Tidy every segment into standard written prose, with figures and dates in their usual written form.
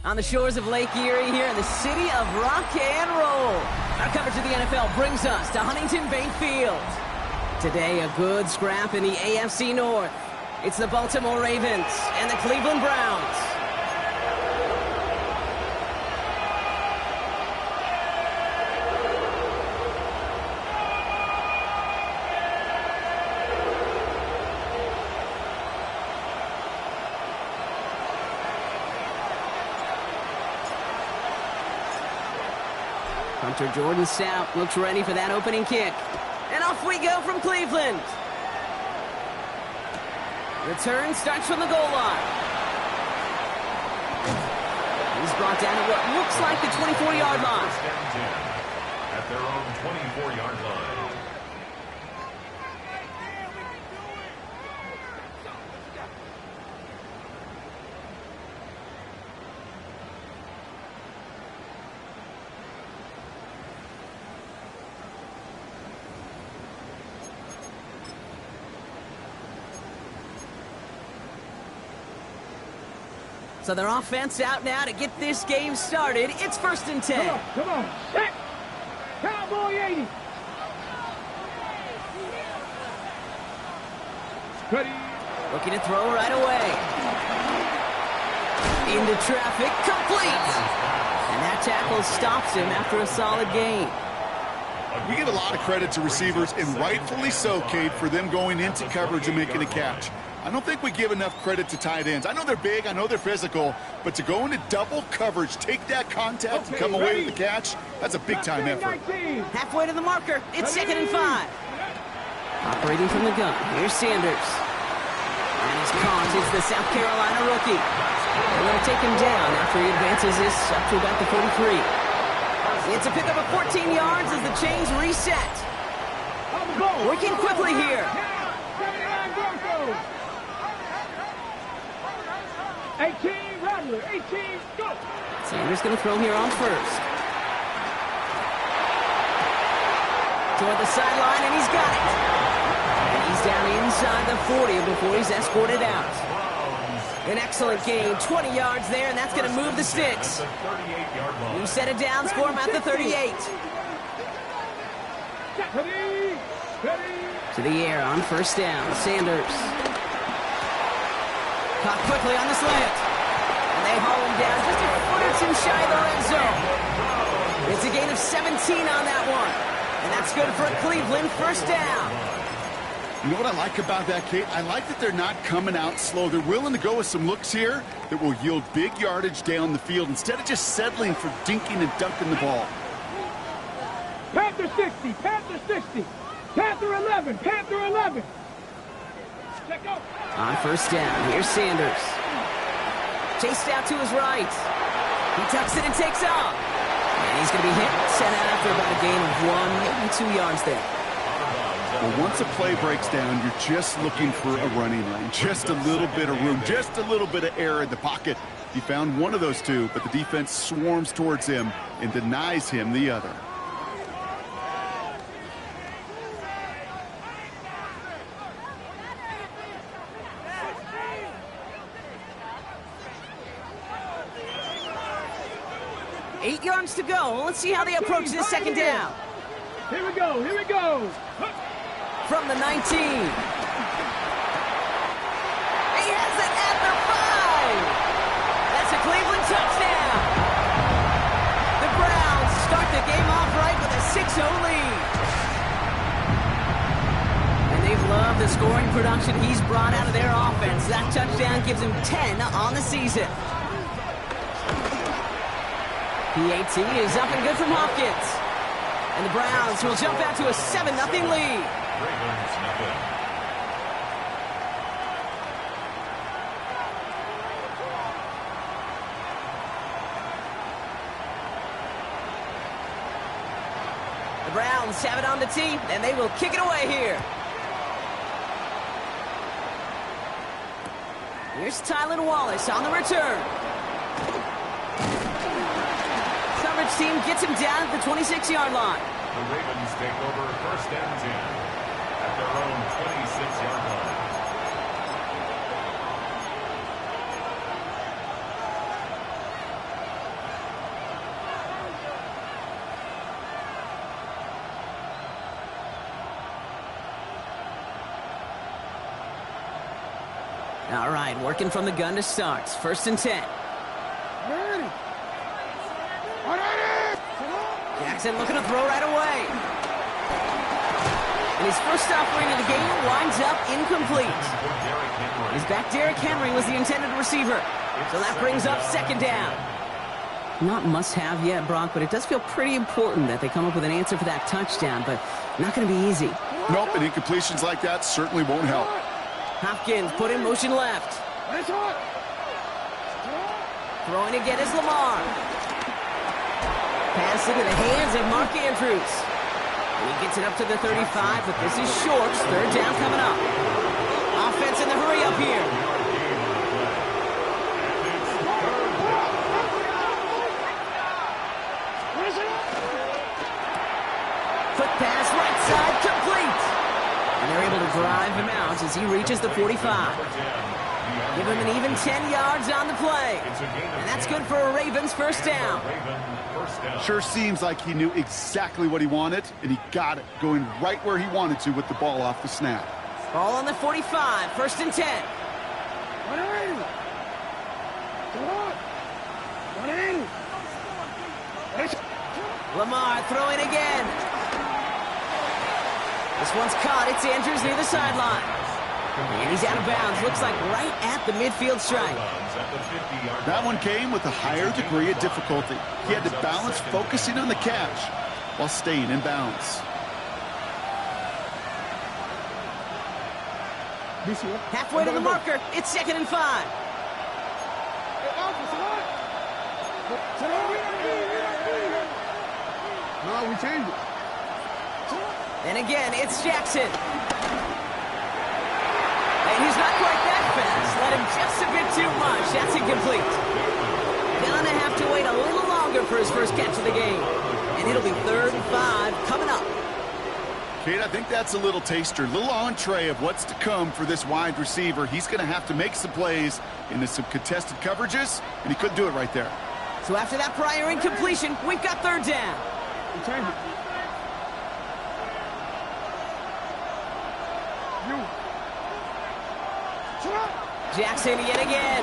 On the shores of Lake Erie here in the city of rock and roll. Our coverage of the NFL brings us to Huntington Bank Field. Today, a good scrap in the AFC North. It's the Baltimore Ravens and the Cleveland Browns. Hunter Jordan Stout looks ready for that opening kick. And off we go from Cleveland. Return starts from the goal line. He's brought down at what looks like the 24-yard line. At their own 24-yard line. So their offense out now to get this game started. It's 1st and 10. Come on. Set. Cowboy 80. Cuddy. Looking to throw right away. Into traffic. Complete. And that tackle stops him after a solid gain. We give a lot of credit to receivers, and rightfully so, Cade, for them going into coverage and making a catch. I don't think we give enough credit to tight ends. I know they're big, I know they're physical, but to go into double coverage, take that contact, and come away with the catch, that's a big-time effort. Halfway to the marker. It's 2nd and 5. Operating from the gun. Here's Sanders. And he's caught. It's the South Carolina rookie. They're going to take him down after he advances this up to about the 43. It's a pickup of 14 yards as the chains reset. Working quickly here. 18, Rattler, 18, go! Sanders going to throw here on first. Toward the sideline, and he's got it. And he's down inside the 40 before he's escorted out. An excellent gain, 20 yards there, and that's going to move the sticks. New set of downs for him at the 38. To the air on 1st down, Sanders. Caught quickly on the slant. And they haul him down just a foot or two shy of the red zone. It's a gain of 17 on that one. And that's good for a Cleveland first down. You know what I like about that, Kate? I like that they're not coming out slow. They're willing to go with some looks here that will yield big yardage down the field instead of just settling for dinking and dunking the ball. Panther 60, Panther 60, Panther 11, Panther 11. Check out. On first down, here's Sanders. Chased out to his right. He tucks it and takes off. And he's going to be hit, sent out after about a gain of 1, maybe 2 yards there. Well, once a play breaks down, you're just looking for a running lane. Just a little bit of room, just a little bit of air in the pocket. He found one of those two, but the defense swarms towards him and denies him the other. Eight yards to go. Let's see how they approach this second down. Here we go, here we go. From the 19. He has it at the 5. That's a Cleveland touchdown. The Browns start the game off right with a 6-0 lead. And they've loved the scoring production he's brought out of their offense. That touchdown gives him 10 on the season. PAT is up and good from Hopkins. And the Browns will jump out to a 7-0 lead. Ravens, nothing. The Browns have it on the tee, and they will kick it away here. Here's Tylan Wallace on the return. Coverage team gets him down at the 26-yard line. The Ravens take over first and 10 at their own 26-yard line. All right, working from the gun to start. First and 10. Jackson looking to throw right away. And his first offering of the game winds up incomplete. His back Derrick Henry was the intended receiver. So that brings up second down. Not must-have yet, Brock, but it does feel pretty important that they come up with an answer for that touchdown, but not going to be easy. Nope, and incompletions like that certainly won't help. Hopkins put in motion left. Throwing again is Lamar. Pass into the hands of Mark Andrews. He gets it up to the 35, but this is short. Third down coming up. Offense in the hurry up here. Quick pass right side, complete. And they're able to drive him out as he reaches the 45. Give him an even 10 yards on the play. And that's good for a Ravens first down. Sure seems like he knew exactly what he wanted, and he got it, going right where he wanted to with the ball off the snap. Ball on the 45, first and 10. Lamar throwing again. This one's caught. It's Andrews near the sideline. And he's out of bounds. Looks like right at the midfield stripe. That one came with a higher degree of difficulty. He had to balance focusing on the catch while staying in bounds. Halfway to the marker. It's 2nd and 5. No, we changed it. And again, it's Jackson. And he's not quite that fast. Let him just a bit too much. That's incomplete. Gonna have to wait a little longer for his first catch of the game. And it'll be 3rd and 5 coming up. Kate, I think that's a little taster, a little entree of what's to come for this wide receiver. He's going to have to make some plays into some contested coverages, and he couldn't do it right there. So after that prior incompletion, we've got 3rd down. We changed it. Jackson yet again.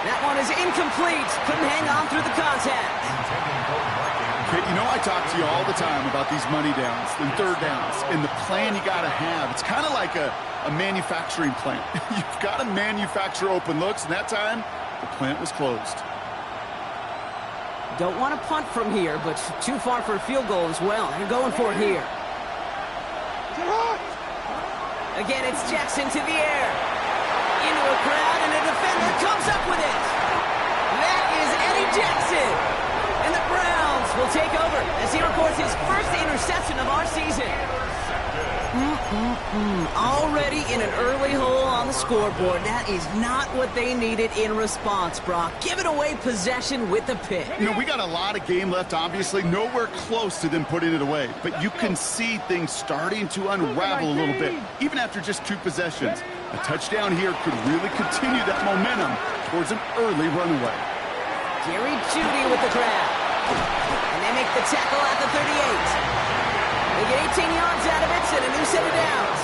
That one is incomplete. Couldn't hang on through the contact. Kate, you know I talk to you all the time about these money downs and third downs and the plan you got to have. It's kind of like a manufacturing plant. You've got to manufacture open looks, and that time, the plant was closed. Don't want to punt from here, but too far for a field goal as well. They're going for it here. Again, it's Jackson to the air. Into a crowd, and a defender comes up with it. That is Eddie Jackson. And the Browns will take over as he records his first interception of our season. Already in an early hole on the scoreboard. That is not what they needed in response, Brock. Giving away possession with the pick. You know, we got a lot of game left, obviously. Nowhere close to them putting it away. But you can see things starting to unravel a little bit, even after just 2 possessions. A touchdown here could really continue that momentum towards an early runaway. Gary Judy with the grab. And they make the tackle at the 38. They get 18 yards out of it and a new set of downs.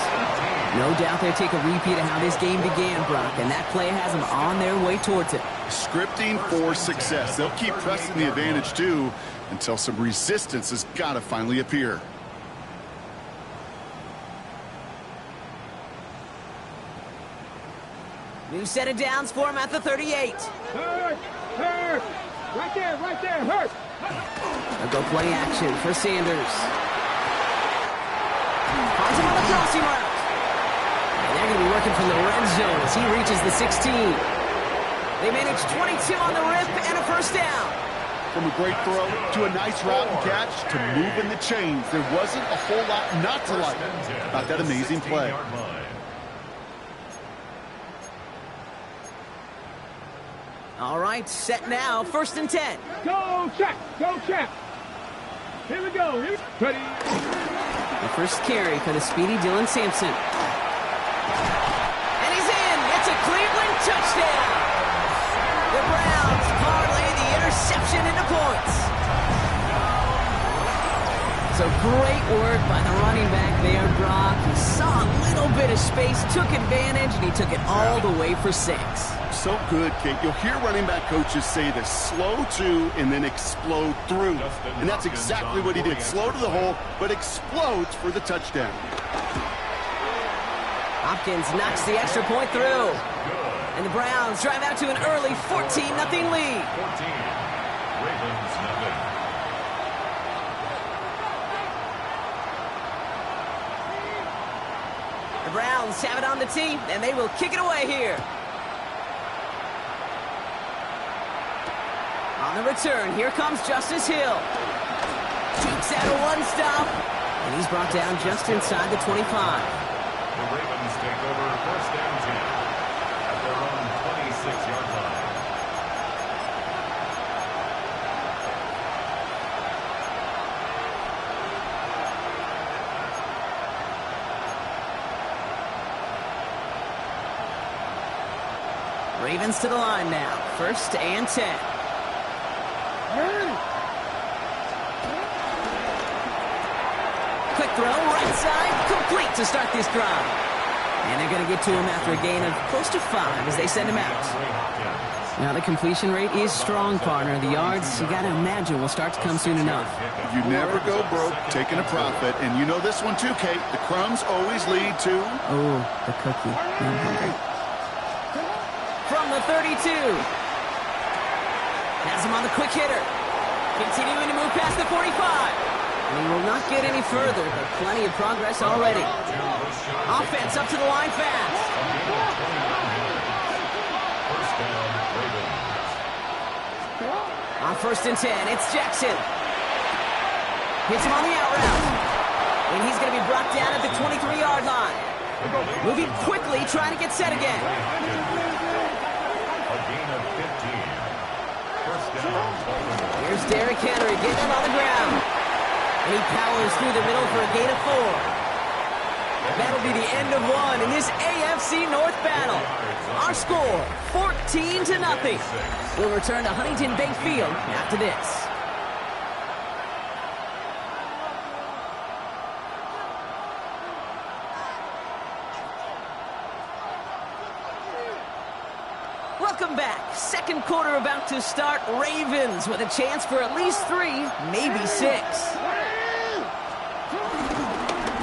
No doubt they take a repeat of how this game began, Brock, and that play has them on their way towards it. Scripting for success. They'll keep pressing the advantage, too, until some resistance has got to finally appear. New set of downs for him at the 38. Hurt! Right there, hurt! They'll go play action for Sanders. Finds him on the crossing route. And they're going to be working from the red zone as he reaches the 16. They manage 22 on the rip and a first down. From a great throw to a nice route and catch to moving the chains, there wasn't a whole lot not to like about that amazing play. All right, set now, 1st and 10. Go check! Here we go. Ready? The first carry for the speedy Dylan Sampson. And he's in! It's a Cleveland touchdown! The Browns parlay the interception into points. So great work by the running back there, Brock. He saw a little bit of space, took advantage, and he took it all the way for 6. So good, Kate. You'll hear running back coaches say this: slow to and then explode through. And that's exactly what he did. Slow to the hole, but explodes for the touchdown. Hopkins knocks the extra point through. And the Browns drive out to an early 14-0 lead. 14. Ravens nothing. The Browns have it on the tee, and they will kick it away here. On the return, here comes Justice Hill. Takes out a one-stop, and he's brought down just inside the 25. The Ravens take over 1st and 10 at their own 26-yard line. Ravens to the line now, 1st and 10. Quick throw, right side, complete to start this drive. And they're going to get to him after a gain of close to 5 as they send him out. Now the completion rate is strong, partner. The yards, you got to imagine, will start to come soon enough. You never go broke taking a profit, and you know this one too, Kate. The crumbs always lead to... Oh, the cookie. I'm hungry. From the 32. Has him on the quick hitter. Continuing to move past the 45. And he will not get any further, but plenty of progress already. Offense up to the line fast. First down, Ravens. On 1st and 10, it's Jackson. Hits him on the out route. And he's going to be brought down at the 23-yard line. Moving quickly, trying to get set again. A gain of 15. First down, Baltimore. Here's Derrick Henry getting him on the ground. And he powers through the middle for a gain of 4. That'll be the end of 1 in this AFC North battle. Our score, 14-0. We'll return to Huntington Bank Field after this. Welcome back. 2nd quarter about to start. Ravens with a chance for at least 3, maybe 6.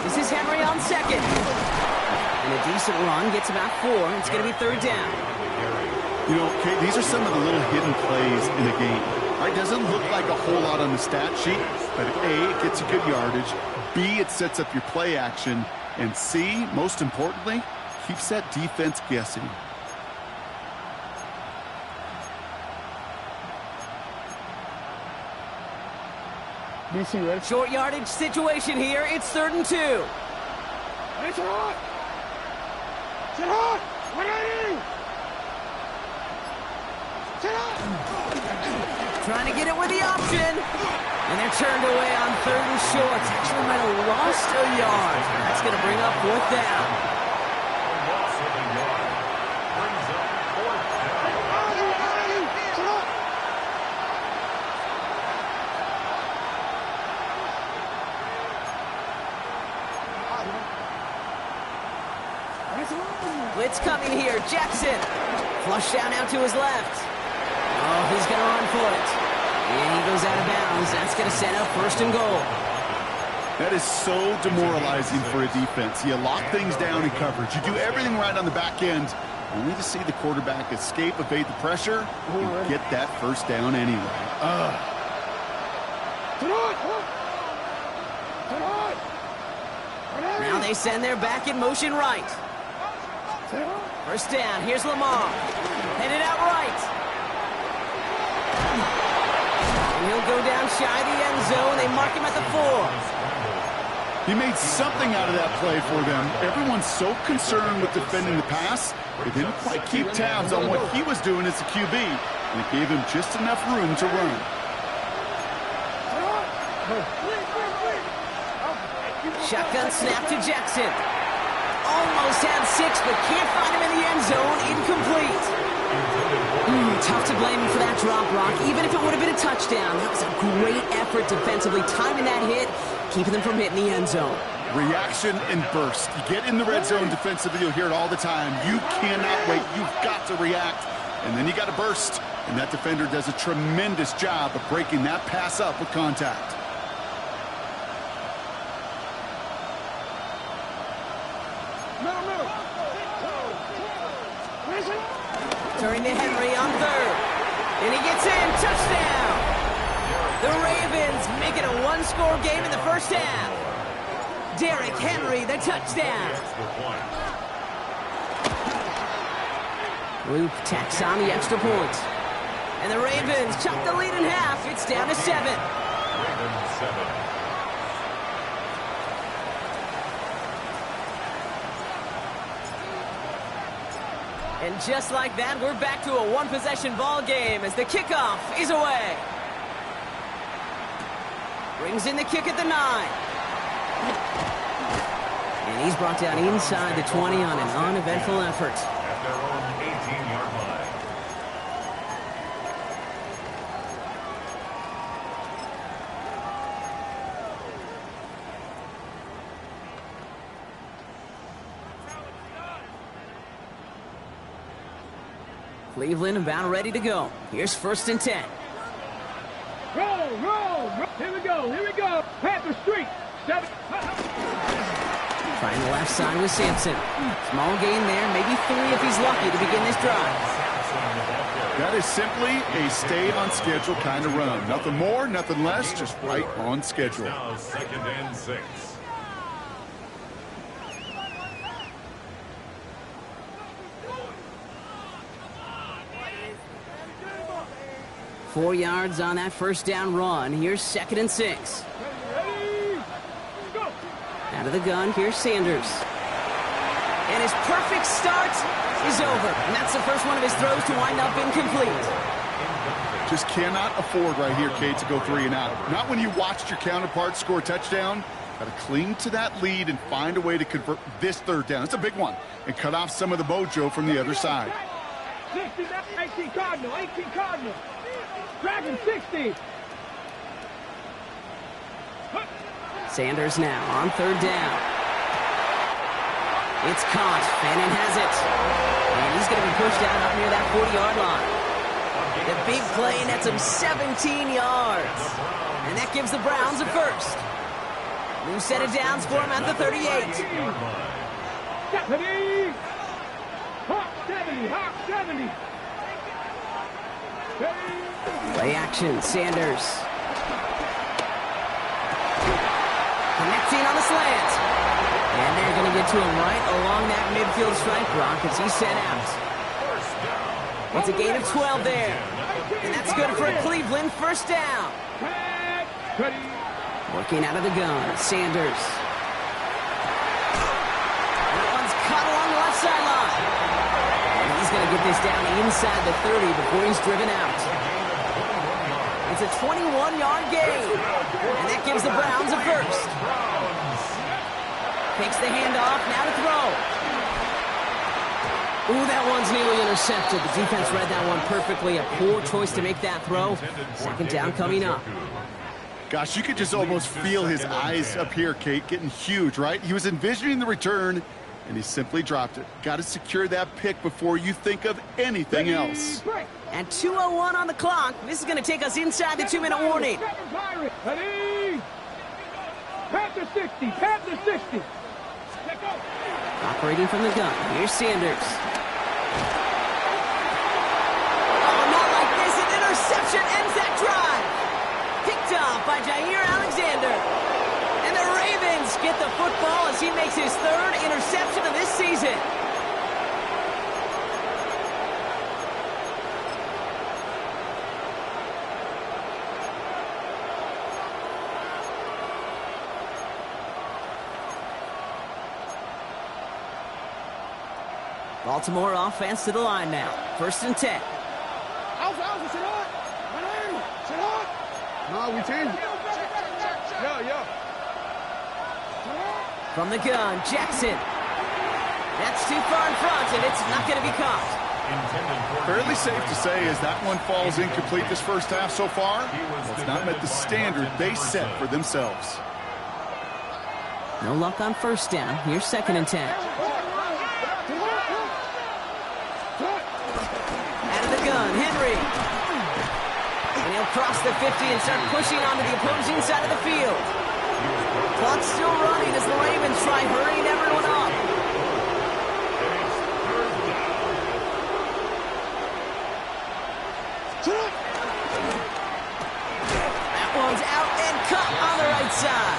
This is Henry on second. And a decent run gets about 4. It's going to be third down. You know, Kate, these are some of the little hidden plays in the game. Right? Doesn't look like a whole lot on the stat sheet, but A, it gets you good yardage. B, it sets up your play action. And C, most importantly, keeps that defense guessing. Short yardage situation here. It's 3rd and 2. It's hot! Sit hot! Trying to get it with the option. And they're turned away on 3rd and short. Actually might have lost a yard. That's going to bring up 4th down. Loss of a yard. Brings up 4th down. Blitz coming here. Jackson. Flush down out to his left. Oh, he's going to run for it. And he goes out of bounds. That's going to set up 1st and goal. That is so demoralizing for a defense. You lock things down in coverage. You do everything right on the back end, only to see the quarterback escape, evade the pressure, and get that 1st down anyway. Now they send their back in motion right. 1st down. Here's Lamar. Headed out right. And he'll go down shy of the end zone. They mark him at the 4. He made something out of that play for them. Everyone's so concerned with defending the pass, they didn't quite keep tabs on what he was doing as a QB, and it gave him just enough room to run. Shotgun snap to Jackson. Almost had 6, but can't find him in the end zone. Incomplete. Tough to blame him for that drop, Rock. Even if it would have been a touchdown, that was a great effort defensively, timing that hit, keeping them from hitting the end zone. Reaction and burst. You get in the red zone defensively, you'll hear it all the time. You cannot wait. You've got to react. And then you got to burst. And that defender does a tremendous job of breaking that pass up with contact. Turning to Henry on 3rd. And he gets in. Touchdown! The Ravens make it a 1-score game in the 1st half. Derrick Henry, the touchdown. Luke tacks on the extra point. And the Ravens chop the lead in half. It's down to 7. Ravens 7. And just like that, we're back to a 1-possession ball game as the kickoff is away. Brings in the kick at the 9. And he's brought down inside the 20 on an uneventful effort. At their own 18-yard line. Cleveland about ready to go. Here's 1st and 10. Roll. Here we go. Panther Street. 7. Trying the left side with Sampson. Small gain there, maybe 3 if he's lucky to begin this drive. That is simply a stay on schedule kind of run. Nothing more, nothing less, just right on schedule. Now 2nd and 6. 4 yards on that 1st down run. Here's 2nd and 6. Out of the gun, here's Sanders. And his perfect start is over. And that's the first one of his throws to wind up incomplete. Just cannot afford right here, Kate, to go 3 and out. Not when you watched your counterpart score a touchdown. Got to cling to that lead and find a way to convert this 3rd down. It's a big one. And cut off some of the mojo from the other side. 60, 18 Cardinal. Dragon 60. Sanders now on 3rd down. It's caught. Fannin has it. And he's going to be pushed out up near that 40-yard line. big play, and that's some 17 yards. And that gives the Browns a first. New set of downs for him at the 38. 70. Hawk 70. Hawk 70. Play action, Sanders. Connecting on the slant. And they're going to get to him right along that midfield stripe block as he's sent out. It's a gain of 12 there. And that's good for a Cleveland first down. Working out of the gun, Sanders. That one's caught along the left sideline. And he's going to get this down inside the 30 before he's driven out. It's a 21-yard gain. And that gives the Browns a first. Takes the handoff, now to throw. Ooh, that one's nearly intercepted. The defense read that one perfectly. A poor choice to make that throw. Second down coming up. Gosh, you could just almost feel his eyes up here, Kate, getting huge, right? He was envisioning the return, and he simply dropped it. Got to secure that pick before you think of anything else. And 2:01 on the clock. This is going to take us inside the 2-minute warning. Panther 60. Panther 60. Operating from the gun. Here's Sanders. Oh, not like this. An interception ends that drive. Picked off by Jair Alexander. And the Ravens get the football as he makes his third interception of this season. Baltimore offense to the line now. 1st and 10. No, we team. Yeah. From the gun, Jackson. That's too far in front, and it's not going to be caught. Fairly safe to say as that one falls incomplete this first half so far. It's not met the standard they set for themselves. No luck on first down. Here's 2nd and 10. Out of the gun, Henry. And he'll cross the 50 and start pushing onto the opposing side of the field. Clock's still running as the Ravens try hurrying everyone up. That one's out and cut on the right side.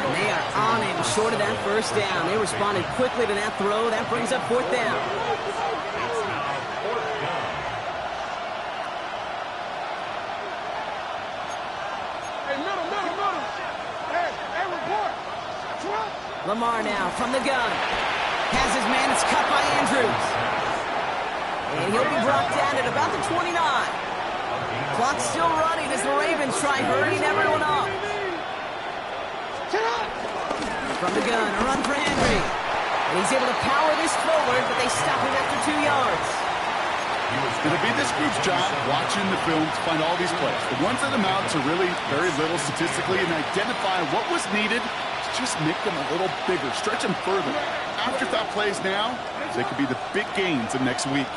And they are on him short of that first down. They responded quickly to that throw. That brings up 4th down. Lamar now from the gun. Has his man. It's cut by Andrews. And he'll be brought down at about the 29. Clock's still running as the Ravens try hurrying everyone up. From the gun, a run for Henry. And he's able to power this forward, but they stop him after 2 yards. It'll be this group's job watching the film to find all these plays. The ones that amount to really very little statistically and identify what was needed to just make them a little bigger, stretch them further. Afterthought plays now, they could be the big gains of next week.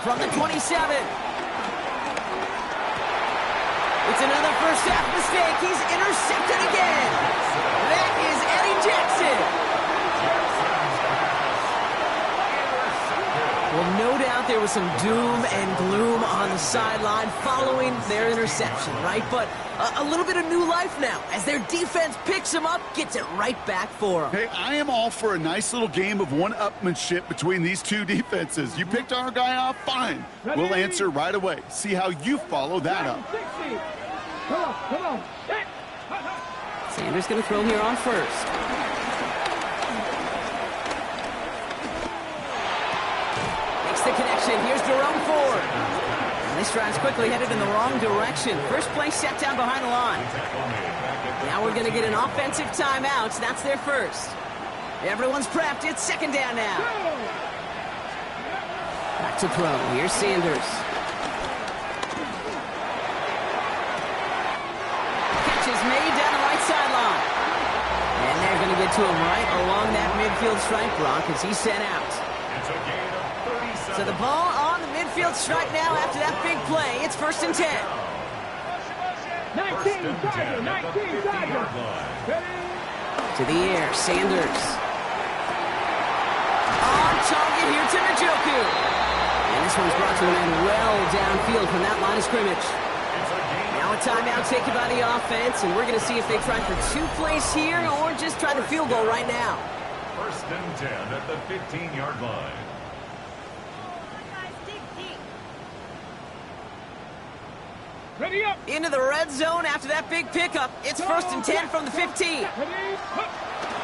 From the 27. It's another first half mistake. He's intercepted again. That is Eddie Jackson. Well, no doubt there was some doom and gloom on the sideline following their interception, right? But a little bit of new life now as their defense picks him up, gets it right back for them. Hey, I am all for a nice little game of one-upmanship between these two defenses. You picked our guy off, fine. We'll answer right away. See how you follow that up. Come on. Sanders going to throw here on first. Makes the connection. Here's Jerome Ford. And this drive's quickly headed in the wrong direction. First play set down behind the line. Now we're going to get an offensive timeout. That's their first. Everyone's prepped. It's 2nd down now. Back to throw. Here's Sanders. Catch is made down the right sideline. And they're going to get to him right along that midfield stripe, Brock, as he's sent out. It's a gain of 37. So the ball on the midfield stripe now after that big play. It's 1st and 10. 19 Tiger, 19 Tiger. To the air, Sanders. On target here to Njoku. And this one's brought to an end well downfield from that line of scrimmage. Now a timeout taken by the offense, and we're going to see if they try for 2 plays here or just try the field goal right now. 1st and 10 at the 15-yard line. Ready up. Into the red zone after that big pickup. It's 1st and 10 from the 15. Ready.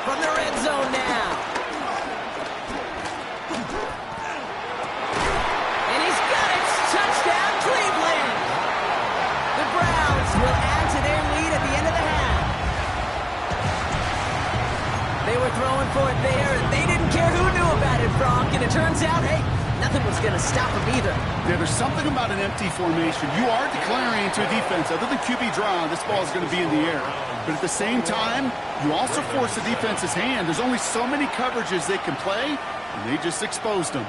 From the red zone now. And he's got it. Touchdown, Cleveland. The Browns will add to their lead at the end of the half. They were throwing for it there, and they didn't care who knew about it, Brock. And it turns out, hey, nothing was going to stop them either. Yeah, there's something about an empty formation. You are declaring to a defense, other than QB draw, this ball is going to be in the air. But at the same time, you also force the defense's hand. There's only so many coverages they can play, and they just exposed them.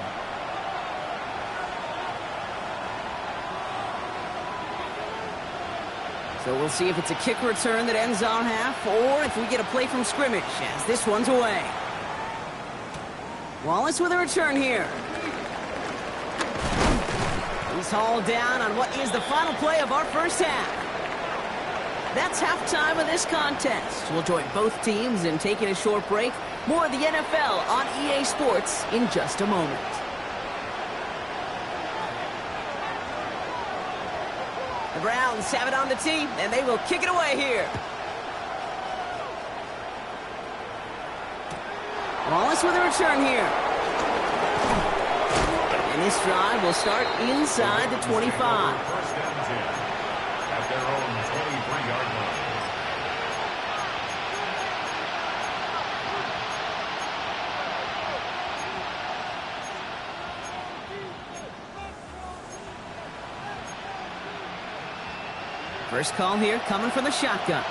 So we'll see if it's a kick return that ends on half, or if we get a play from scrimmage, as this one's away. Wallace with a return here. He's hauled down on what is the final play of our first half. That's halftime of this contest. We'll join both teams in taking a short break. More of the NFL on EA Sports in just a moment. The Browns have it on the tee, and they will kick it away here. Wallace with a return here. And this drive will start inside the 25. 1st and 10 at their own 23-yard line. First call here coming from the shotgun.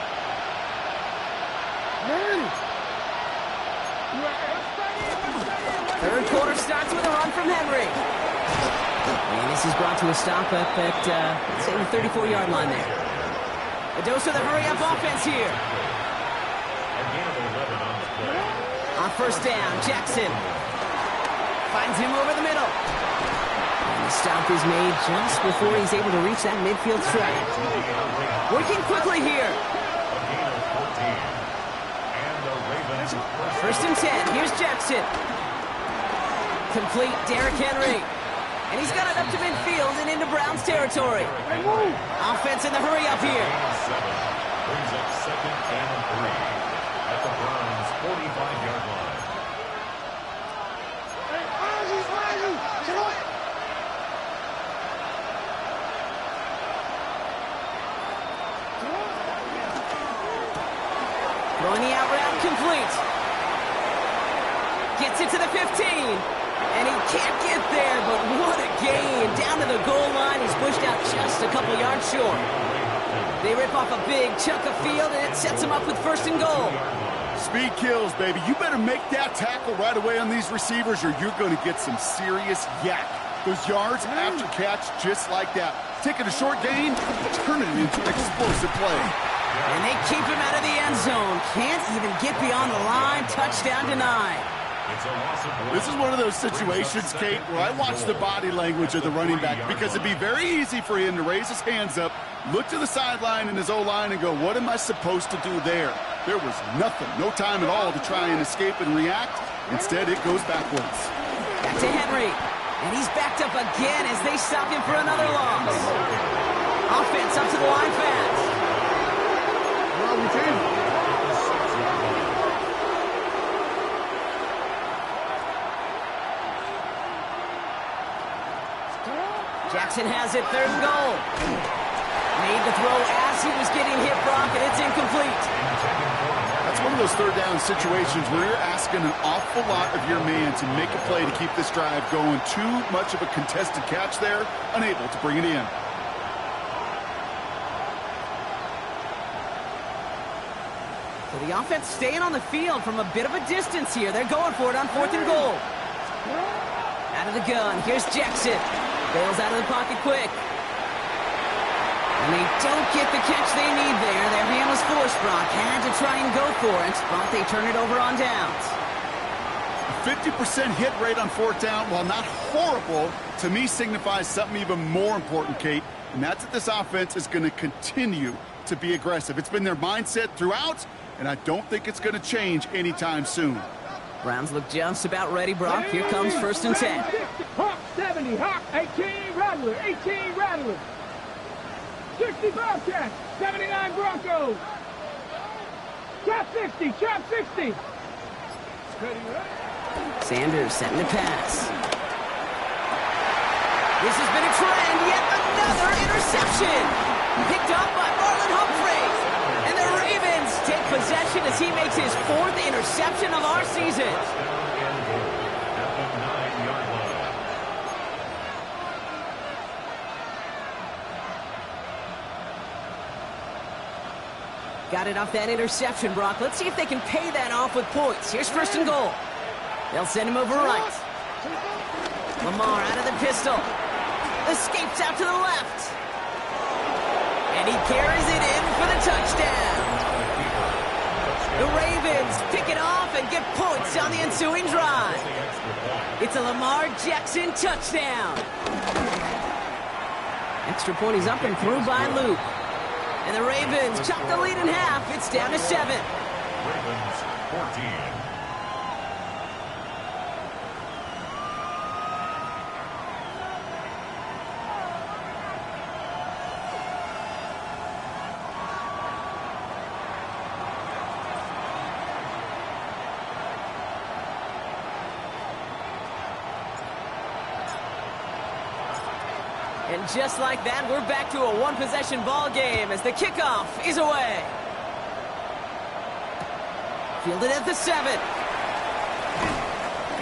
Third quarter starts with a run from Henry. And this is brought to a stop up at, say, the 34-yard line there. A dose of the hurry-up offense here. A gain of 11 on the play. On 1st down, Jackson finds him over the middle. And the stop is made just before he's able to reach that midfield stripe. Working quickly here. A gain of 14. And the Ravens 1st and 10. Here's Jackson. Complete, Derrick Henry. And he's got it up to midfield and into Browns territory. Offense in the hurry-up here. 7 brings up 2nd and 3 at the Browns' 45-yard line. Throwing the out route complete. Gets it to the 15. And he can't get there, but what a gain. Down to the goal line. He's pushed out just a couple yards short. They rip off a big chunk of field, and it sets him up with 1st and goal. Speed kills, baby. You better make that tackle right away on these receivers, or you're going to get some serious yak. Those yards after catch, just like that. Taking a short gain, turn it into an explosive play. And they keep him out of the end zone. Can't even get beyond the line. Touchdown denied. This is one of those situations, Kate, where I watch the body language of the running back, because it'd be very easy for him to raise his hands up, look to the sideline in his O-line and go, what am I supposed to do there? There was nothing, no time at all to try and escape and react. Instead, it goes backwards. Back to Henry. And he's backed up again as they stop him for another loss. Offense up to the line fast. Jackson has it, 3rd and goal. Made the throw as he was getting hit, Brock, and it's incomplete. That's one of those 3rd down situations where you're asking an awful lot of your man to make a play to keep this drive going. Too much of a contested catch there, unable to bring it in. So the offense staying on the field from a bit of a distance here. They're going for it on 4th and goal. Out of the gun. Here's Jackson. Bails out of the pocket quick. And they don't get the catch they need there. Their man was forced. Brock had to try and go for it, but they turn it over on downs. 50% hit rate on 4th down, while not horrible, to me signifies something even more important, Kate, and that's that this offense is going to continue to be aggressive. It's been their mindset throughout, and I don't think it's going to change anytime soon. Browns look just about ready, Brock. Here comes 1st and 10. Hawk 70, Hawk 18, Rattler, 18, Rattler. 60 Bobcats, 79 Broncos. Trap 60, trap 60. Sanders setting the pass. This has been a trend. Yet another interception. Picked up by Marlon Humphrey. And the Ravens take possession as he makes his 4th interception of our season. Got it off that interception, Brock. Let's see if they can pay that off with points. Here's 1st and goal. They'll send him over right. Lamar out of the pistol. Escapes out to the left. And he carries it in for the touchdown. The Ravens pick it off and get points on the ensuing drive. It's a Lamar Jackson touchdown. Extra point is up and through by Luke. And the Ravens chop the lead in half. It's down to 7. Ravens 14. And just like that, we're back to a one-possession ball game as the kickoff is away. Fielded at the 7.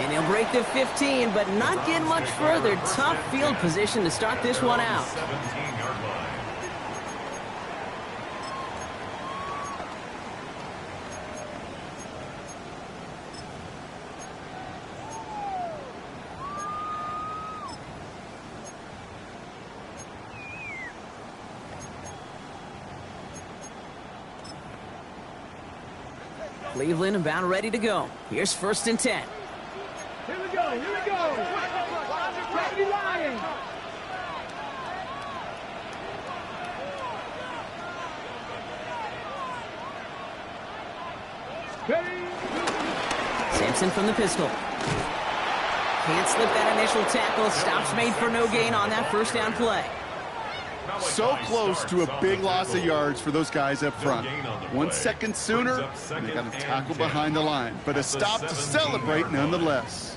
And he'll break the 15, but not get much further. Tough field position to start this one out. 17-yard line. Cleveland about ready to go. Here's 1st and 10. Here we go, here we go. Crazy Lions. Sampson from the pistol. Can't slip that initial tackle. Stops made for no gain on that 1st down play. So close to a big loss of yards for those guys up front. 1 second sooner, and they got a tackle behind the line. But a stop to celebrate nonetheless.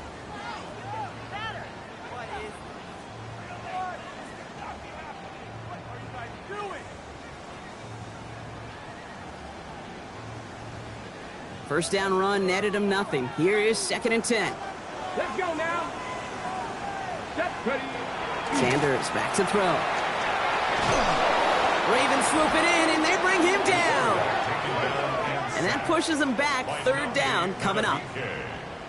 First down run netted him nothing. Here is 2nd and 10. Let's go now. Set, ready. Sanders back to throw. Ravens swoop it in, and they bring him down. And that pushes them back. 3rd down coming up.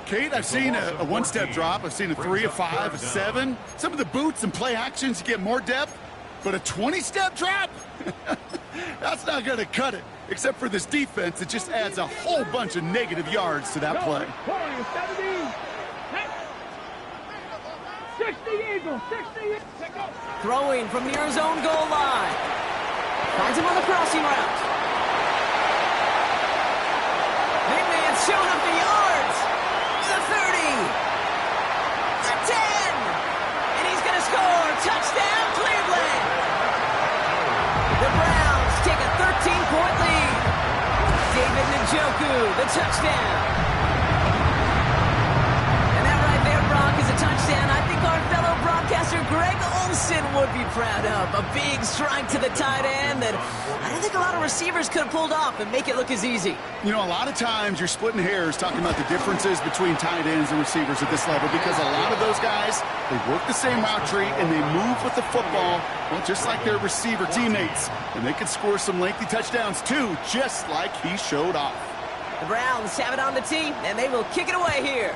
Kate, I've seen a one-step drop. I've seen a 3, a 5, a 7. Some of the boots and play actions, you get more depth. But a 20-step drop? That's not going to cut it. Except for this defense, it just adds a whole bunch of negative yards to that play. 60 Eagles, 60. Throwing from near his own goal line. Finds him on the crossing route. Big man showing up the yards. The 30. The 10. And he's going to score. Touchdown, Cleveland. The Browns take a 13-point lead. David Njoku, the touchdown. And that right there, Brock, is a touchdown. I think our fellow broadcaster Greg Olsen would be proud of. A big strike to the tight end that I don't think a lot of receivers could have pulled off and make it look as easy. You know, a lot of times you're splitting hairs talking about the differences between tight ends and receivers at this level because a lot of those guys, they work the same route tree and they move with the football, well, just like their receiver teammates. And they could score some lengthy touchdowns too, just like he showed off. The Browns have it on the tee, and they will kick it away here.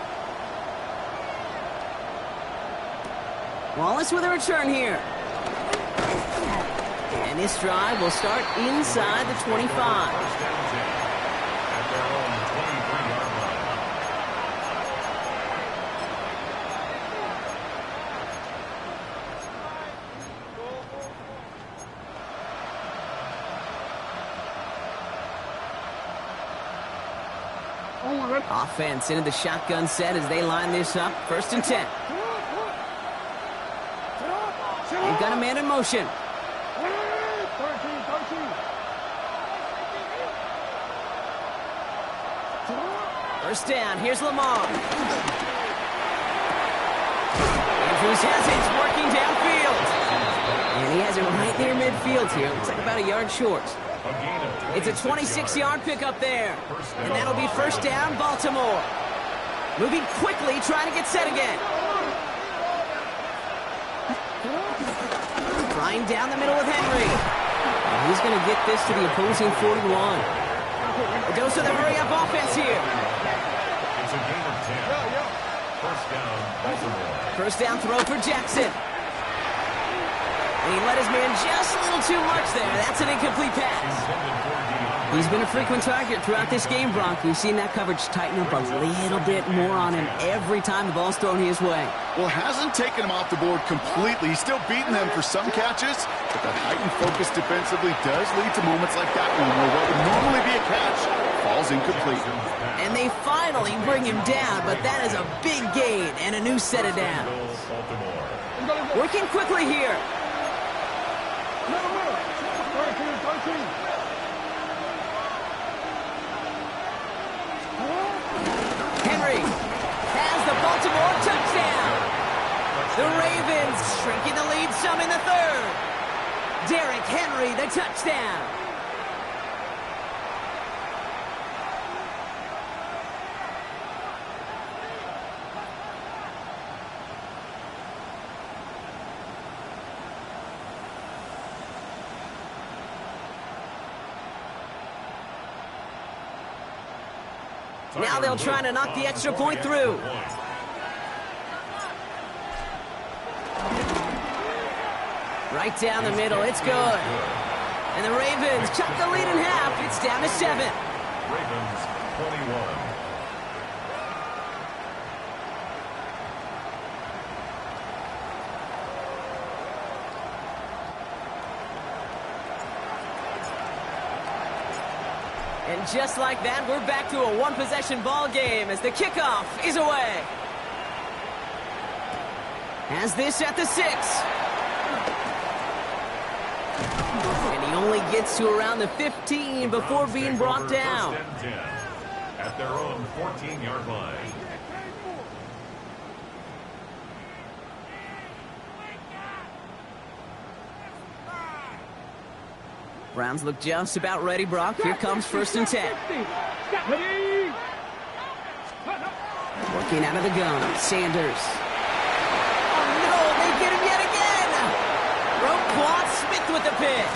Wallace with a return here. And this drive will start inside the 25. First down 10 at their own 23-yard line. Offense into the shotgun set as they line this up. First and 10. They've got a man in motion. First down. Here's Lamar. Andrews has it. It's working downfield. And he has it right near midfield here. Looks like about a yard short. It's a 26-yard pickup there. And that'll be first down, Baltimore. Moving quickly, trying to get set again. Flying down the middle with Henry. And he's going to get this to the opposing 41. A dose of the hurry-up offense here. It's a gain of 10. First down, Baltimore. First down throw for Jackson. And he let his man just a little too much there. That's an incomplete pass. He's been a frequent target throughout this game, Brock. We've seen that coverage tighten up a little bit more on him every time the ball's thrown his way. Well, hasn't taken him off the board completely. He's still beating them for some catches, but that heightened focus defensively does lead to moments like that one where what would normally be a catch falls incomplete. And they finally bring him down, but that is a big gain and a new set of downs. Working quickly here. Henry has the Baltimore touchdown. The Ravens shrinking the lead some in the third. Derrick Henry, the touchdown. Now they'll try to knock the extra point through. Right down the middle, it's good. And the Ravens cut the lead in half. It's down to 7. Ravens 21. And just like that, we're back to a one-possession ball game as the kickoff is away. Has this at the 6. And he only gets to around the 15 before being brought down. First and 10 at their own 14-yard line. Browns look just about ready, Brock. Here comes first and 10. Working out of the gun, Sanders. Oh, no, they get him yet again. Roquan Smith with the pick.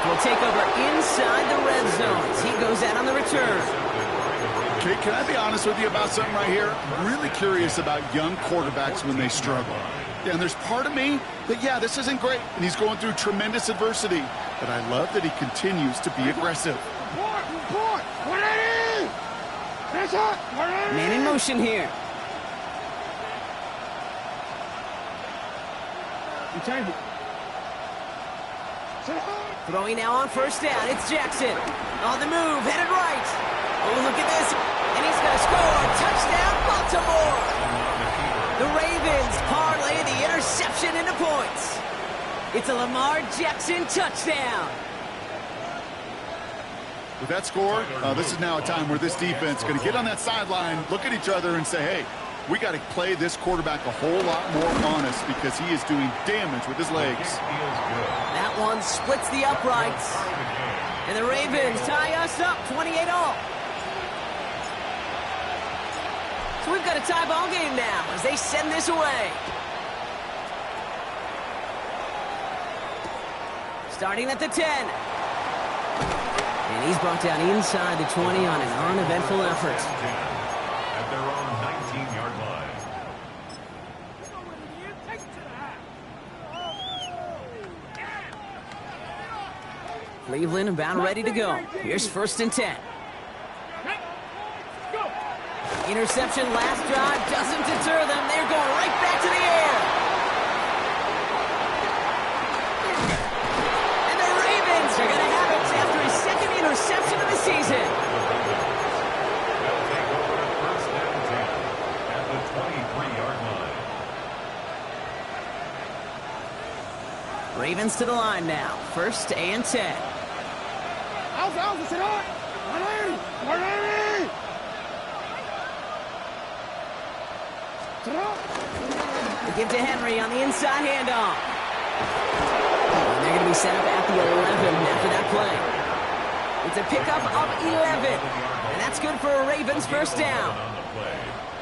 Will take over inside the red zone as he goes out on the return. Okay, can I be honest with you about something right here? I'm really curious about young quarterbacks when they struggle. Yeah, and there's part of me that, yeah, this isn't great, and he's going through tremendous adversity. But I love that he continues to be aggressive. Man in motion here. Throwing now on first down. It's Jackson. On the move, headed right. Oh, look at this. And he's going to score. Touchdown, Baltimore. The Ravens parlay the interception into points. It's a Lamar Jackson touchdown. With that score, this is now a time where this defense is going to get on that sideline, look at each other, and say, hey, we got to play this quarterback a whole lot more honest because he is doing damage with his legs. That one splits the uprights. And the Ravens tie us up 28-all. So we've got a tie ball game now as they send this away. Starting at the 10. And he's brought down inside the 20 on an uneventful effort. At their own 19-yard line. Cleveland about ready to go. Here's 1st and 10. Interception last drive doesn't deter them. They're going right back to the air. And the Ravens are going to have it after his 2nd interception of the season. They'll take over at 1st and 10 at the 23-yard line. Ravens to the line now. 1st and 10. They give to Henry on the inside handoff. And they're going to be set up at the 11 after that play. It's a pickup of 11. And that's good for a Ravens 1st down.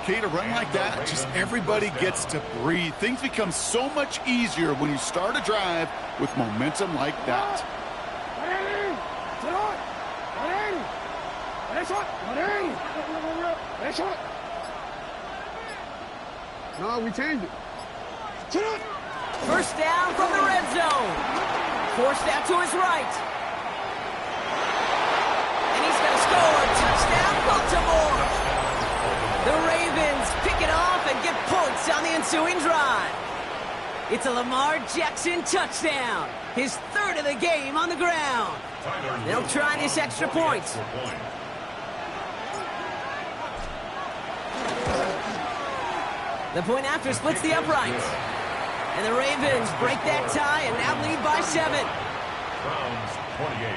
Kate, a run like that, just everybody gets to breathe. Things become so much easier when you start a drive with momentum like that. No, we changed it. 1st down from the red zone. Forced out to his right. And he's going to score. Touchdown, Baltimore. The Ravens pick it off and get points on the ensuing drive. It's a Lamar Jackson touchdown. His 3rd of the game on the ground. They'll try this extra point. The point after splits the uprights. And the Ravens break that tie and now lead by 7. Browns 28.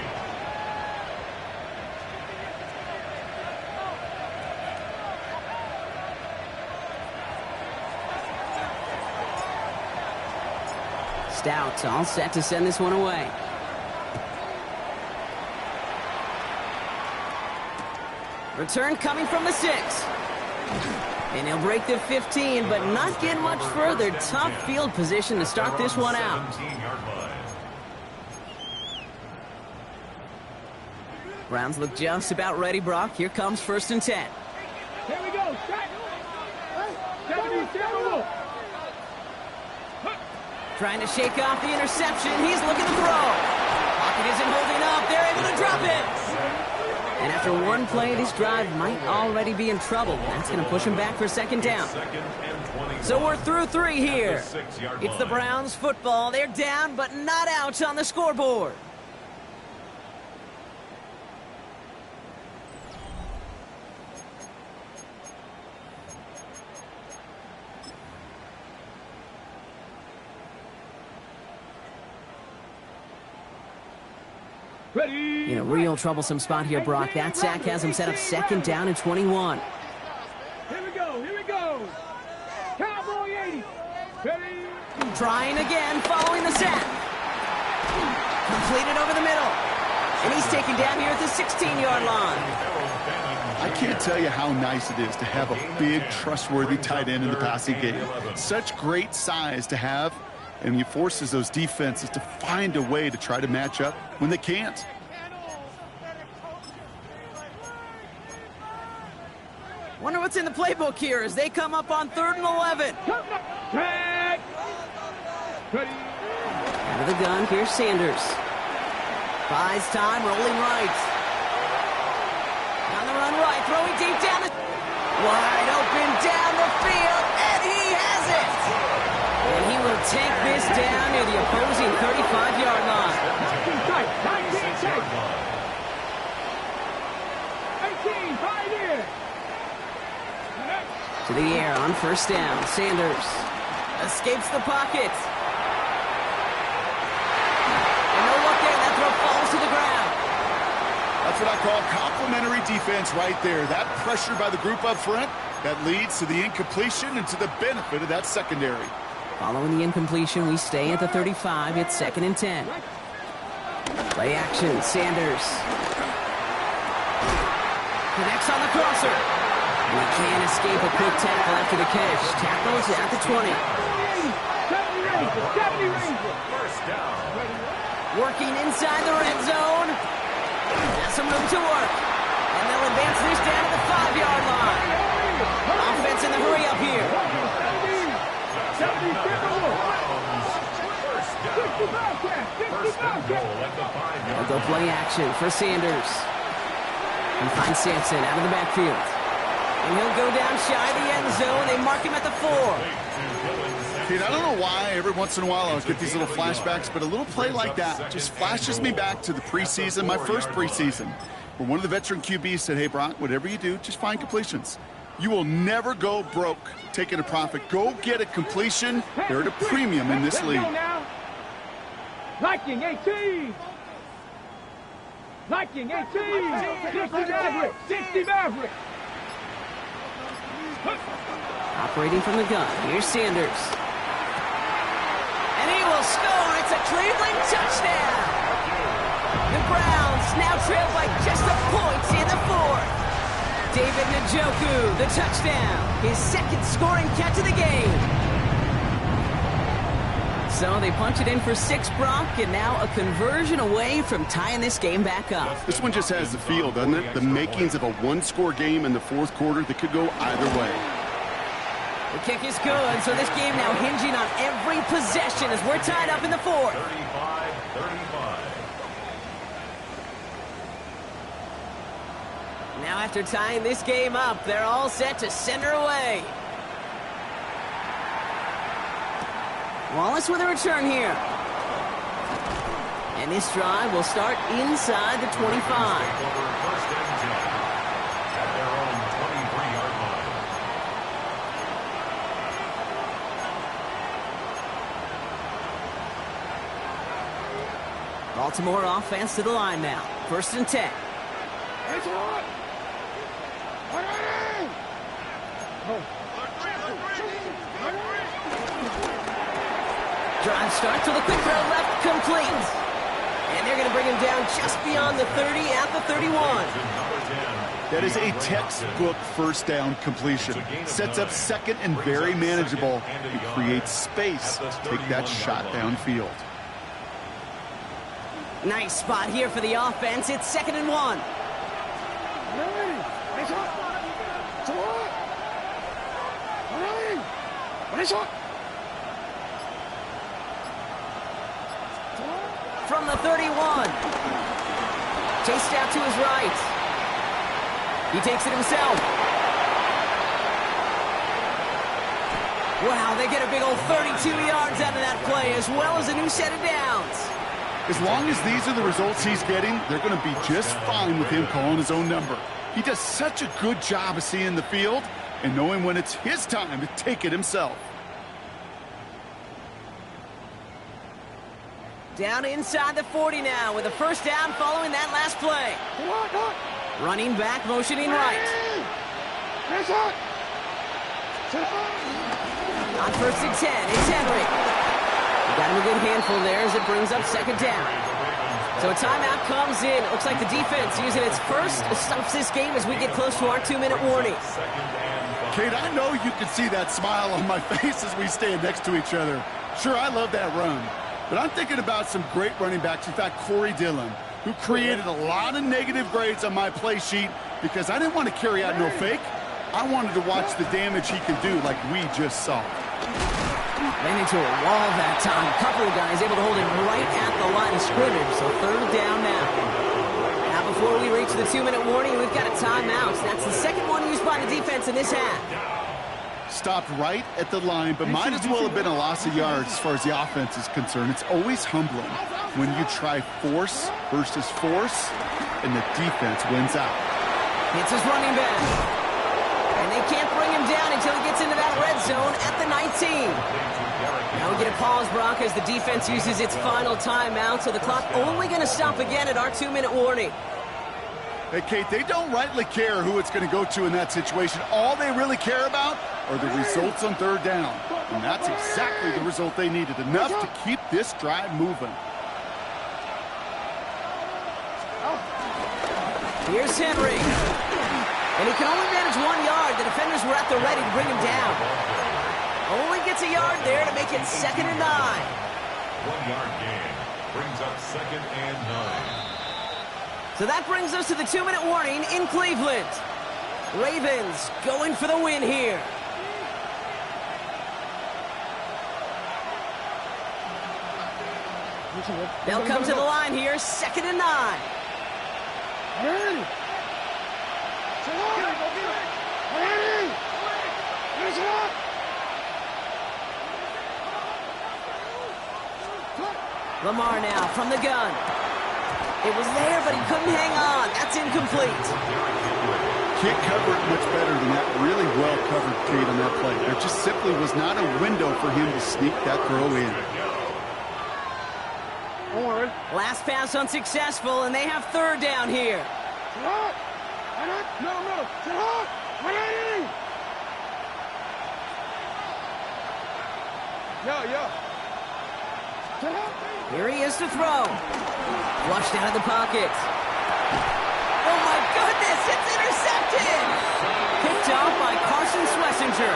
Stout all set to send this one away. Return coming from the 6. And he'll break the 15, but not get much further. Tough field position to start this one out. 17-yard line. Browns look just about ready, Brock. Here comes 1st and 10. Here we go. Trying to shake off the interception. He's looking to throw. Pocket isn't holding up. They're able to drop it. And after one play, this drive might already be in trouble. That's going to push him back for 2nd down. So we're through 3 here. It's the Browns football. They're down, but not out on the scoreboard. Ready. In a real troublesome spot here, Brock. That sack has him set up 2nd down and 21. Here we go. Here we go. Cowboy 80. Ready. Trying again, following the sack. Completed over the middle. And he's taken down here at the 16-yard line. I can't tell you how nice it is to have a big, trustworthy tight end in the passing game. Such great size to have, and he forces those defenses to find a way to try to match up when they can't. Wonder what's in the playbook here as they come up on 3rd and 11. Tag. Ready. Out of the gun, here's Sanders. Buys time, rolling right. On the run right, throwing deep down the... Wide open down the field, and he has it! And he will take this down near the opposing 35-yard line. 18, 5 here. To the air on 1st down, Sanders escapes the pocket. And no look there, that throw falls to the ground. That's what I call complimentary defense right there. That pressure by the group up front, that leads to the incompletion and to the benefit of that secondary. Following the incompletion, we stay at the 35. It's 2nd and 10. Play action, Sanders. Connects on the crosser. And he can't escape a quick tackle after the catch. Tackles at the 20. First down. Working inside the red zone. Has some room to work. And they'll advance this down to the 5-yard line. Offense in the hurry up here. They'll go play action for Sanders. He finds Sampson out of the backfield. And he'll go down shy of the end zone. They mark him at the 4. Kate, I don't know why every once in a while I get these little flashbacks, but a little play like that just flashes me back to the preseason, my first preseason, where one of the veteran QBs said, hey, Brock, whatever you do, just find completions. You will never go broke taking a profit. Go get a completion. They're at a premium in this league. Liking 18. Liking 18. 60 Maverick. 60 Maverick. Operating from the gun. Here's Sanders. And he will score. It's a Cleveland touchdown. The Browns now trail by just a point in the 4th. David Njoku, the touchdown. His second scoring catch of the game. So they punch it in for 6, Brock, and now a conversion away from tying this game back up. This one just has the feel, doesn't it? The makings of a one-score game in the 4th quarter that could go either way. The kick is good, so this game now hinging on every possession as we're tied up in the 4th. 35-35. Now after tying this game up, they're all set to send her away. Wallace with a return here. And this drive will start inside the 25. First and 10 at their own 23-yard line. Baltimore offense to the line now. 1st and 10. Drive starts with a quick throw left, complete. And they're going to bring him down just beyond the 30 at the 31. That is a textbook first down completion. Sets up 2nd and very manageable and creates space to take that shot downfield. Nice spot here for the offense. It's 2nd and 1. From the 31. Chased out to his right. He takes it himself. Wow, they get a big old 32 yards out of that play, as well as a new set of downs. As long as these are the results he's getting, they're going to be just fine with him calling his own number. He does such a good job of seeing the field and knowing when it's his time to take it himself. Down inside the 40 now with a first down following that last play. Running back, motioning right. On 1st and 10, it's Henry. Got him a good handful there as it brings up 2nd down. So a timeout comes in. It looks like the defense using its first stops this game as we get close to our 2-minute warning. Kate, I know you can see that smile on my face as we stand next to each other. Sure, I love that run. But I'm thinking about some great running backs. In fact, Corey Dillon, who created a lot of negative grades on my play sheet because I didn't want to carry out no fake. I wanted to watch the damage he can do like we just saw. Ran into a wall that time. A couple of guys able to hold him right at the line of scrimmage. So 3rd down now. Now before we reach the 2-minute warning, we've got a timeout. That's the 2nd one used by the defense in this half. Stopped right at the line, but might as well have been a loss of yards as far as the offense is concerned. It's always humbling when you try force versus force, and the defense wins out. It's his running back. And they can't bring him down until he gets into that red zone at the 19. Now we get a pause, Brock, as the defense uses its final timeout, so the clock only going to stop again at our 2-minute warning. Hey, Kate, they don't rightly care who it's going to go to in that situation. All they really care about are the results on 3rd down. And that's exactly the result they needed, enough to keep this drive moving. Here's Henry. And he can only manage 1 yard. The defenders were at the ready to bring him down. Only gets a yard there to make it 2nd and 9. 1-yard gain brings up 2nd and 9. So that brings us to the 2-minute warning in Cleveland. Ravens going for the win here. They'll come to the line here, 2nd and 9. Lamar now from the gun. It was there, but he couldn't hang on. That's incomplete. Can't cover it much better than that. Really well covered, Kate, on that play. There just simply was not a window for him to sneak that throw in. Last pass unsuccessful, and they have 3rd down here. Here he is to throw. Flushed out of the pocket. Oh my goodness, it's intercepted! Picked off by Carson Schlesinger.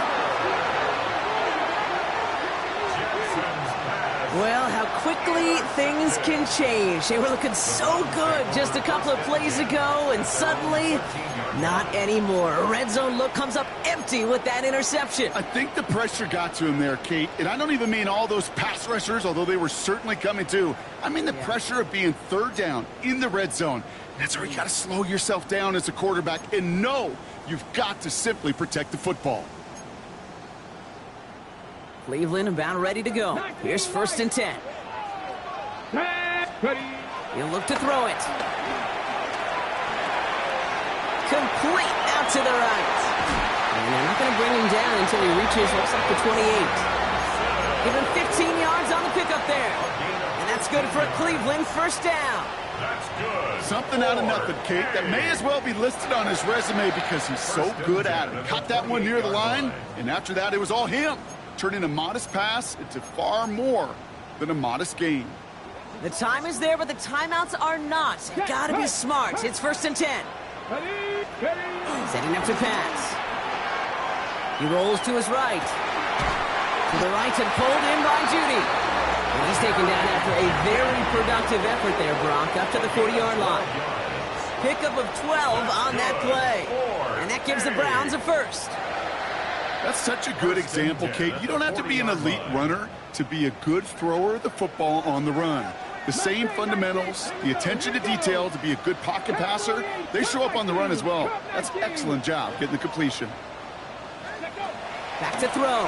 Well, how quickly things can change. They were looking so good just a couple of plays ago, and suddenly, not anymore. A red zone look comes up empty with that interception. I think the pressure got to him there, Kate. And I don't even mean all those pass rushers, although they were certainly coming too. I mean the pressure of being 3rd down in the red zone. That's where you got to slow yourself down as a quarterback and know you've got to simply protect the football. Cleveland about ready to go. Here's 1st and 10. He'll look to throw it. Complete out to the right. And they're not going to bring him down until he reaches, looks like the 28. Give him 15 yards on the pickup there. And that's good for a Cleveland 1st down. That's good. Something out of nothing, Kate. That may as well be listed on his resume because he's so good at it. Caught that one near the line, and after that, it was all him. Turning a modest pass into far more than a modest gain. The time is there, but the timeouts are not. You've got to be smart. It's 1st and 10. Setting up to pass. He rolls to his right. To the right and pulled in by Judy. And he's taken down after a very productive effort there, Brock, up to the 40-yard line. Pickup of 12 on that play. And that gives the Browns a 1st. That's such a good example, Kate. You don't have to be an elite runner to be a good thrower of the football on the run. The same fundamentals, the attention to detail to be a good pocket passer, they show up on the run as well. That's an excellent job getting the completion. Back to throw.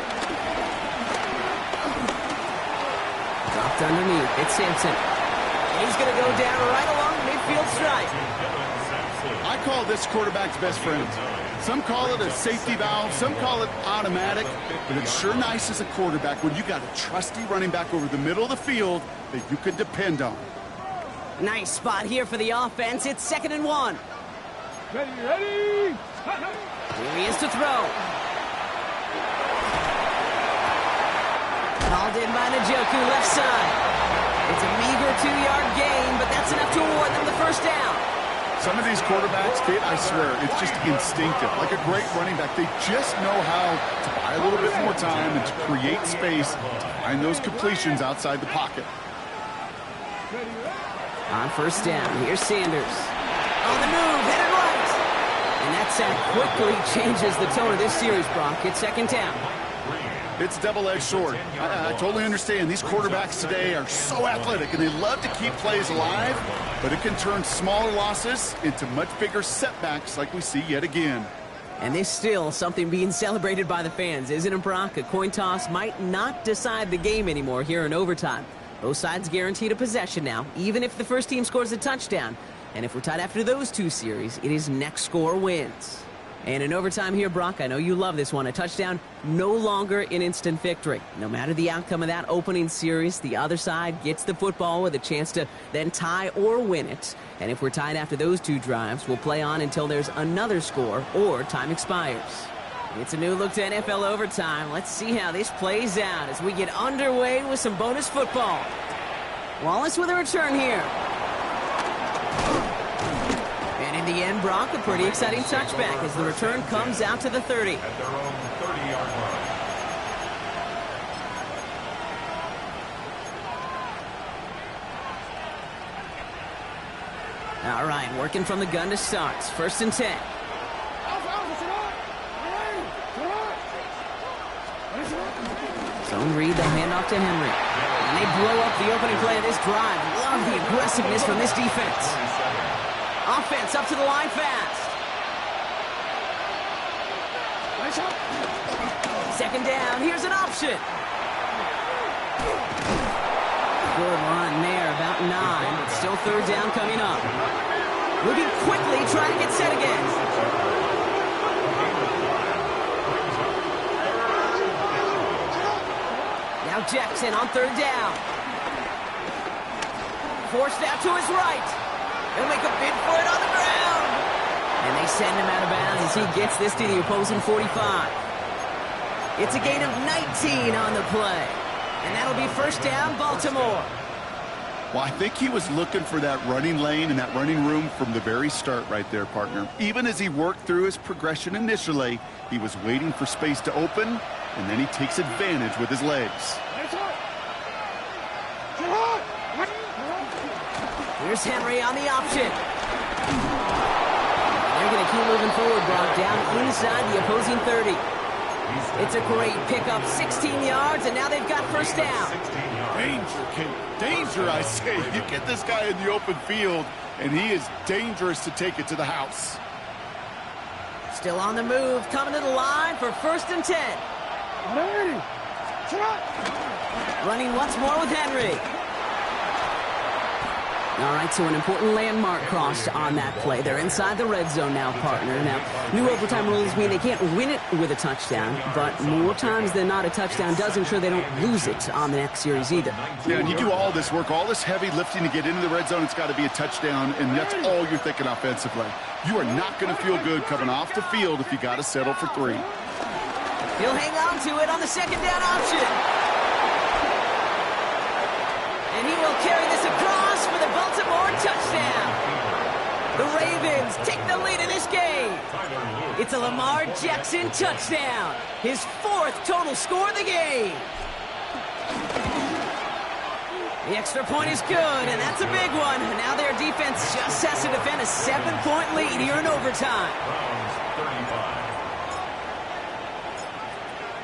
Dropped underneath. It's Sampson. He's going to go down right along the midfield stripe. I call this quarterback's best friend. Some call it a safety valve, some call it automatic, but it's sure nice as a quarterback when you got a trusty running back over the middle of the field that you can depend on. Nice spot here for the offense. It's 2nd and 1. Ready? Here he is to throw. Called in by Njoku, left side. It's a meager 2-yard gain, but that's enough to award them the 1st down. Some of these quarterbacks, Kate, I swear, it's just instinctive. Like a great running back, they just know how to buy a little bit more time and to create space to find those completions outside the pocket. On 1st down, here's Sanders. On the move, headed right. And that sack quickly changes the tone of this series, Brock. It's 2nd down. It's a double-edged sword. I totally understand. These quarterbacks today are so athletic, and they love to keep plays alive, but it can turn smaller losses into much bigger setbacks like we see yet again. And there's still something being celebrated by the fans, isn't it, Brock? A coin toss might not decide the game anymore here in overtime. Both sides guaranteed a possession now, even if the first team scores a touchdown. And if we're tied after those two series, it is next score wins. And in overtime here, Brock, I know you love this one. A touchdown, no longer an instant victory. No matter the outcome of that opening series, the other side gets the football with a chance to then tie or win it. And if we're tied after those two drives, we'll play on until there's another score or time expires. It's a new look to NFL overtime. Let's see how this plays out as we get underway with some bonus football. Wallace with a return here. And in the end, Brock, a pretty exciting touchback as the return comes out to the 30. At their own 30-yard line. All right, working from the gun to start. 1st and 10. Zone read, they'll hand off to Henry. And they blow up the opening play of this drive. Love the aggressiveness from this defense. Offense up to the line fast. 2nd down, here's an option. Good run there, about 9, but still 3rd down coming up. Moving quickly, trying to get set again. Now Jackson on 3rd down. Forced out to his right. He'll make a bid for it on the ground. And they send him out of bounds as he gets this to the opposing 45. It's a gain of 19 on the play. And that'll be 1st down, Baltimore. Well, I think he was looking for that running lane and that running room from the very start right there, partner. Even as he worked through his progression initially, he was waiting for space to open, and then he takes advantage with his legs. Here's Henry on the option. They're going to keep moving forward, Brock, down inside the opposing 30. It's a great pickup, 16 yards, and now they've got 1st down. Danger, Kate. Danger, I say. You get this guy in the open field, and he is dangerous to take it to the house. Still on the move, coming to the line for 1st and 10. Running once more with Henry. All right, so an important landmark crossed on that play. They're inside the red zone now, partner. Now, new overtime rules mean they can't win it with a touchdown, but more times than not, a touchdown does ensure they don't lose it on the next series either. Yeah, and you do all this work, all this heavy lifting to get into the red zone, it's got to be a touchdown, and that's all you're thinking offensively. You are not going to feel good coming off the field if you got to settle for 3. He'll hang on to it on the 2nd down option. And he will carry this across for the Baltimore touchdown. The Ravens take the lead in this game. It's a Lamar Jackson touchdown. His 4th total score of the game. The extra point is good, and that's a big one. Now their defense just has to defend a 7-point lead here in overtime.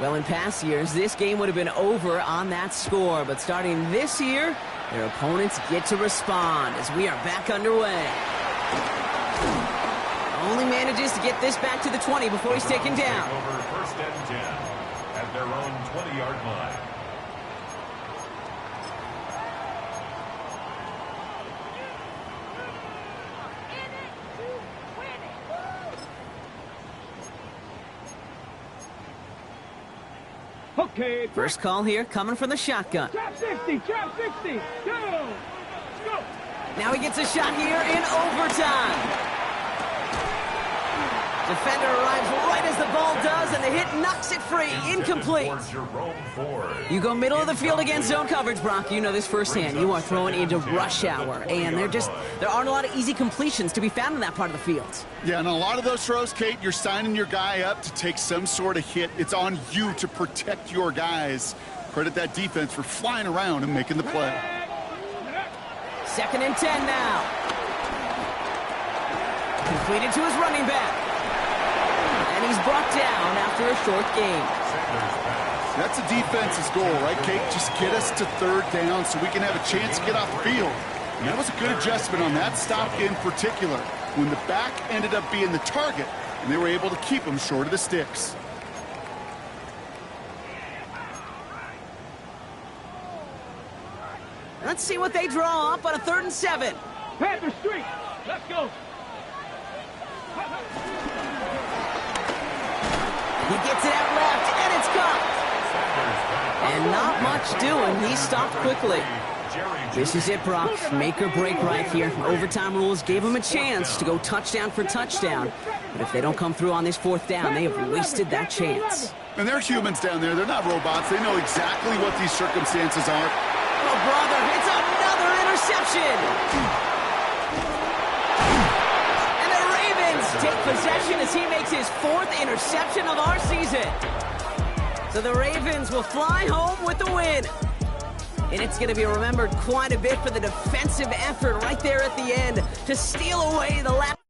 Well, in past years, this game would have been over on that score. But starting this year, their opponents get to respond as we are back underway. Only manages to get this back to the 20 before he's taken down. Over 1st and 10 at their own 20-yard line. Okay. First call here coming from the shotgun. Trap 60, trap 60. Go. Go. Now he gets a shot here in overtime. Defender arrives right as the ball does, and the hit knocks it free. Incomplete. You go middle of the field against zone coverage, Brock. You know this firsthand. You are throwing into rush hour, and there aren't a lot of easy completions to be found in that part of the field. Yeah, and a lot of those throws, Kate, you're signing your guy up to take some sort of hit. It's on you to protect your guys. Credit that defense for flying around and making the play. 2nd and 10 now. Completed to his running back. And he's brought down after a short game. That's a defense's goal, right, Kate? Just get us to 3rd down so we can have a chance to get off the field. And that was a good adjustment on that stop in particular, when the back ended up being the target, and they were able to keep him short of the sticks. Let's see what they draw up on a 3rd and 7. Panther Street. Let's go. He gets it out left, and it's caught. And not much doing. He stopped quickly. This is it, Brock. Make or break right here. Overtime rules gave him a chance to go touchdown for touchdown. But if they don't come through on this 4th down, they have wasted that chance. And they're humans down there. They're not robots. They know exactly what these circumstances are. Oh, brother, it's another interception. Take possession as he makes his 4th interception of our season. So the Ravens will fly home with the win. And it's going to be remembered quite a bit for the defensive effort right there at the end to steal away the last.